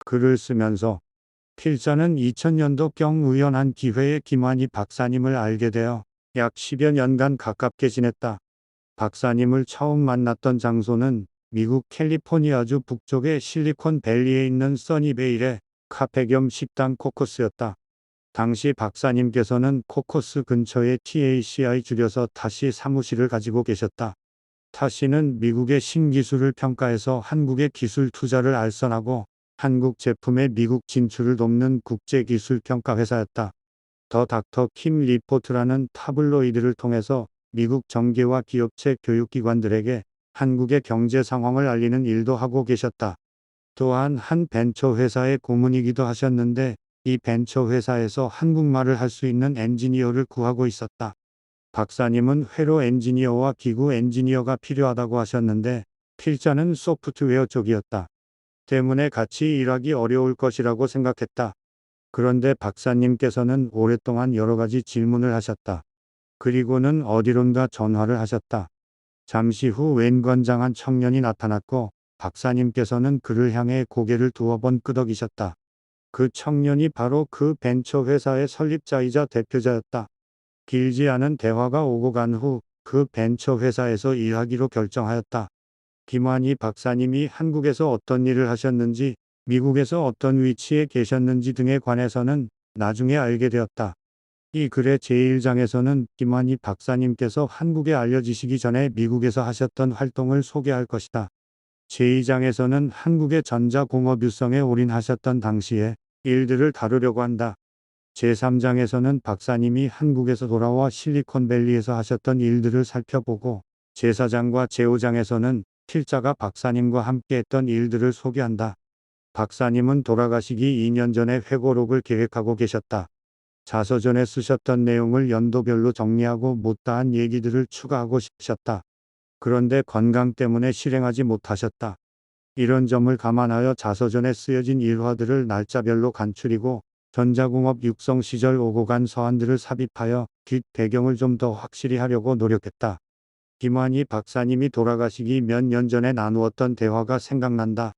글을 쓰면서 필자는 2000년도경 우연한 기회에 김환희 박사님을 알게 되어 약 10여 년간 가깝게 지냈다. 박사님을 처음 만났던 장소는 미국 캘리포니아주 북쪽의 실리콘밸리에 있는 써니베일의 카페 겸 식당 코커스였다. 당시 박사님께서는 코커스 근처에 TACI 줄여서 타시 사무실을 가지고 계셨다. 타시는 미국의 신기술을 평가해서 한국의 기술 투자를 알선하고 한국 제품의 미국 진출을 돕는 국제기술평가 회사였다. 더 닥터 킴 리포트라는 타블로이드를 통해서 미국 정계와 기업체 교육기관들에게 한국의 경제 상황을 알리는 일도 하고 계셨다. 또한 한 벤처 회사의 고문이기도 하셨는데 이 벤처 회사에서 한국말을 할 수 있는 엔지니어를 구하고 있었다. 박사님은 회로 엔지니어와 기구 엔지니어가 필요하다고 하셨는데 필자는 소프트웨어 쪽이었다. 때문에 같이 일하기 어려울 것이라고 생각했다. 그런데 박사님께서는 오랫동안 여러 가지 질문을 하셨다. 그리고는 어디론가 전화를 하셨다. 잠시 후 웬건장한 청년이 나타났고 박사님께서는 그를 향해 고개를 두어 번 끄덕이셨다. 그 청년이 바로 그 벤처 회사의 설립자이자 대표자였다. 길지 않은 대화가 오고 간 후 그 벤처 회사에서 일하기로 결정하였다. 김환희 박사님이 한국에서 어떤 일을 하셨는지, 미국에서 어떤 위치에 계셨는지 등에 관해서는 나중에 알게 되었다. 이 글의 제1장에서는 김환희 박사님께서 한국에 알려지시기 전에 미국에서 하셨던 활동을 소개할 것이다. 제2장에서는 한국의 전자공업 유성에 올인하셨던 당시의 일들을 다루려고 한다. 제3장에서는 박사님이 한국에서 돌아와 실리콘밸리에서 하셨던 일들을 살펴보고 제4장과 제5장에서는 필자가 박사님과 함께 했던 일들을 소개한다. 박사님은 돌아가시기 2년 전에 회고록을 계획하고 계셨다. 자서전에 쓰셨던 내용을 연도별로 정리하고 못다한 얘기들을 추가하고 싶으셨다. 그런데 건강 때문에 실행하지 못하셨다. 이런 점을 감안하여 자서전에 쓰여진 일화들을 날짜별로 간추리고 전자공업 육성 시절 오고 간 서한들을 삽입하여 뒷 배경을 좀 더 확실히 하려고 노력했다. 김환희 박사님이 돌아가시기 몇 년 전에 나누었던 대화가 생각난다.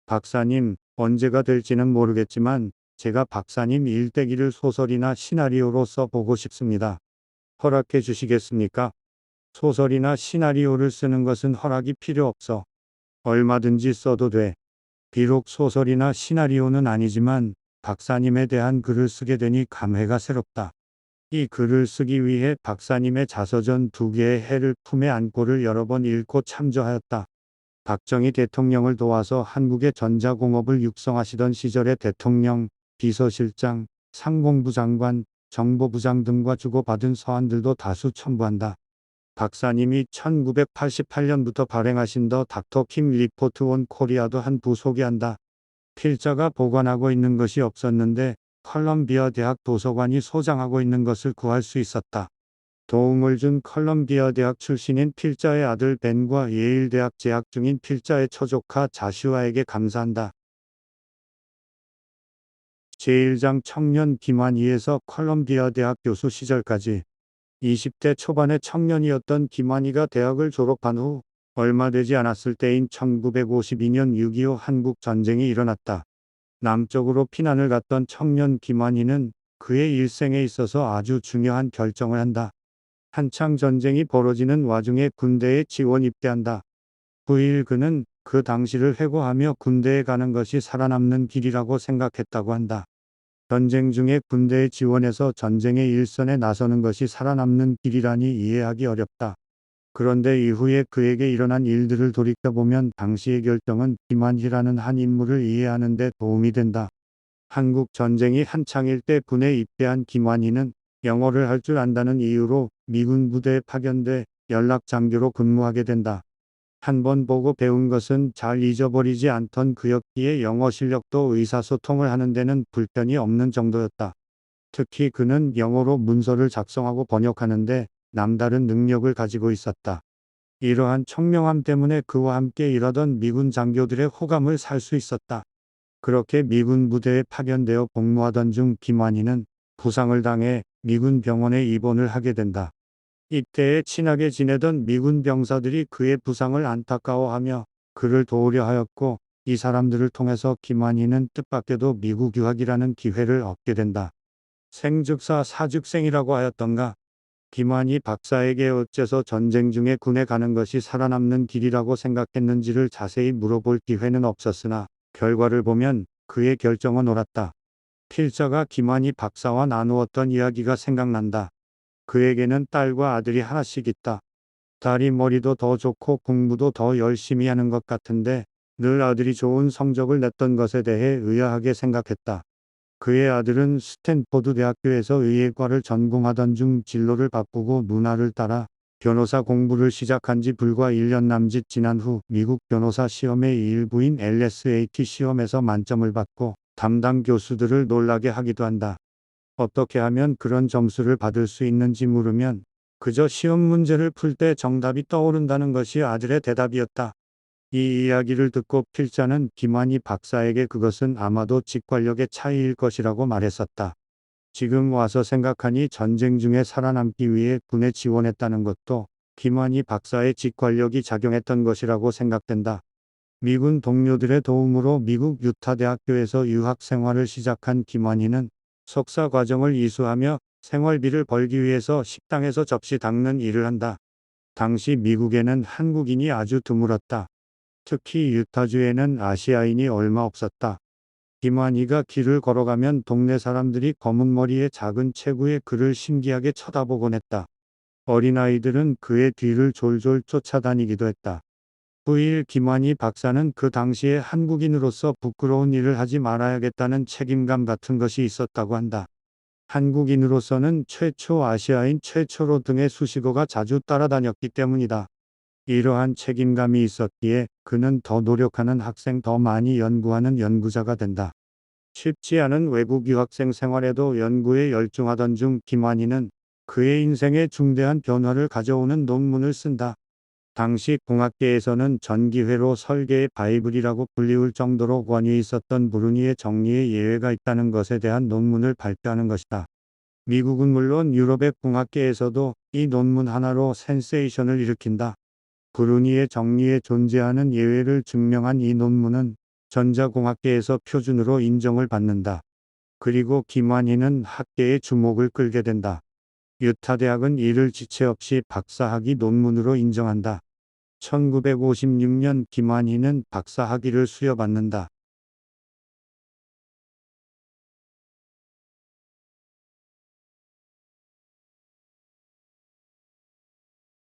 박사님, 언제가 될지는 모르겠지만 제가 박사님 일대기를 소설이나 시나리오로 써보고 싶습니다. 허락해 주시겠습니까? 소설이나 시나리오를 쓰는 것은 허락이 필요 없어. 얼마든지 써도 돼. 비록 소설이나 시나리오는 아니지만 박사님에 대한 글을 쓰게 되니 감회가 새롭다. 이 글을 쓰기 위해 박사님의 자서전 2개의 해를 품에 안고를 여러 번 읽고 참조하였다. 박정희 대통령을 도와서 한국의 전자공업을 육성하시던 시절의 대통령, 비서실장, 상공부 장관, 정보부장 등과 주고받은 서한들도 다수 첨부한다. 박사님이 1988년부터 발행하신 더 닥터 킴 리포트 온 코리아도 한 부 소개한다. 필자가 보관하고 있는 것이 없었는데 컬럼비아 대학 도서관이 소장하고 있는 것을 구할 수 있었다. 도움을 준 컬럼비아 대학 출신인 필자의 아들 벤과 예일 대학 재학 중인 필자의 처조카 자슈아에게 감사한다. 제1장 청년 김환희에서 컬럼비아 대학 교수 시절까지 20대 초반의 청년이었던 김환희가 대학을 졸업한 후 얼마 되지 않았을 때인 1952년 6.25 한국 전쟁이 일어났다. 남쪽으로 피난을 갔던 청년 김환희는 그의 일생에 있어서 아주 중요한 결정을 한다. 한창 전쟁이 벌어지는 와중에 군대에 지원 입대한다. 9일 그는 그 당시를 회고하며 군대에 가는 것이 살아남는 길이라고 생각했다고 한다. 전쟁 중에 군대에 지원해서 전쟁의 일선에 나서는 것이 살아남는 길이라니 이해하기 어렵다. 그런데 이후에 그에게 일어난 일들을 돌이켜보면 당시의 결정은 김환희라는 한 인물을 이해하는 데 도움이 된다. 한국 전쟁이 한창일 때 군에 입대한 김환희는 영어를 할 줄 안다는 이유로 미군 부대에 파견돼 연락장교로 근무하게 된다. 한 번 보고 배운 것은 잘 잊어버리지 않던 그였기에 영어 실력도 의사소통을 하는 데는 불편이 없는 정도였다. 특히 그는 영어로 문서를 작성하고 번역하는데 남다른 능력을 가지고 있었다. 이러한 청명함 때문에 그와 함께 일하던 미군 장교들의 호감을 살 수 있었다. 그렇게 미군 부대에 파견되어 복무하던 중 김환희는 부상을 당해 미군 병원에 입원을 하게 된다. 이때에 친하게 지내던 미군 병사들이 그의 부상을 안타까워하며 그를 도우려 하였고 이 사람들을 통해서 김환희는 뜻밖에도 미국 유학이라는 기회를 얻게 된다. 생즉사 사즉생이라고 하였던가. 김환희 박사에게 어째서 전쟁 중에 군에 가는 것이 살아남는 길이라고 생각했는지를 자세히 물어볼 기회는 없었으나 결과를 보면 그의 결정은 옳았다. 필자가 김환희 박사와 나누었던 이야기가 생각난다. 그에게는 딸과 아들이 하나씩 있다. 딸이 머리도 더 좋고 공부도 더 열심히 하는 것 같은데 늘 아들이 좋은 성적을 냈던 것에 대해 의아하게 생각했다. 그의 아들은 스탠포드 대학교에서 의예과를 전공하던 중 진로를 바꾸고 누나를 따라 변호사 공부를 시작한 지 불과 1년 남짓 지난 후 미국 변호사 시험의 일부인 LSAT 시험에서 만점을 받고 담당 교수들을 놀라게 하기도 한다. 어떻게 하면 그런 점수를 받을 수 있는지 물으면 그저 시험 문제를 풀 때 정답이 떠오른다는 것이 아들의 대답이었다. 이 이야기를 듣고 필자는 김환희 박사에게 그것은 아마도 직관력의 차이일 것이라고 말했었다. 지금 와서 생각하니 전쟁 중에 살아남기 위해 군에 지원했다는 것도 김환희 박사의 직관력이 작용했던 것이라고 생각된다. 미군 동료들의 도움으로 미국 유타 대학교에서 유학 생활을 시작한 김환희는 석사 과정을 이수하며 생활비를 벌기 위해서 식당에서 접시 닦는 일을 한다. 당시 미국에는 한국인이 아주 드물었다. 특히 유타주에는 아시아인이 얼마 없었다. 김환희가 길을 걸어가면 동네 사람들이 검은 머리에 작은 체구에 그를 신기하게 쳐다보곤 했다. 어린아이들은 그의 뒤를 졸졸 쫓아다니기도 했다. 후일 김환희 박사는 그 당시에 한국인으로서 부끄러운 일을 하지 말아야겠다는 책임감 같은 것이 있었다고 한다. 한국인으로서는 최초 아시아인 최초로 등의 수식어가 자주 따라다녔기 때문이다. 이러한 책임감이 있었기에 그는 더 노력하는 학생, 더 많이 연구하는 연구자가 된다. 쉽지 않은 외국 유학생 생활에도 연구에 열중하던 중 김환희는 그의 인생에 중대한 변화를 가져오는 논문을 쓴다. 당시 공학계에서는 전기회로 설계의 바이블이라고 불리울 정도로 권위 있었던 브루니의 정리에 예외가 있다는 것에 대한 논문을 발표하는 것이다. 미국은 물론 유럽의 공학계에서도 이 논문 하나로 센세이션을 일으킨다. 브루니의 정리에 존재하는 예외를 증명한 이 논문은 전자공학계에서 표준으로 인정을 받는다. 그리고 김환희는 학계의 주목을 끌게 된다. 유타 대학은 이를 지체 없이 박사학위 논문으로 인정한다. 1956년 김환희는 박사학위를 수여받는다.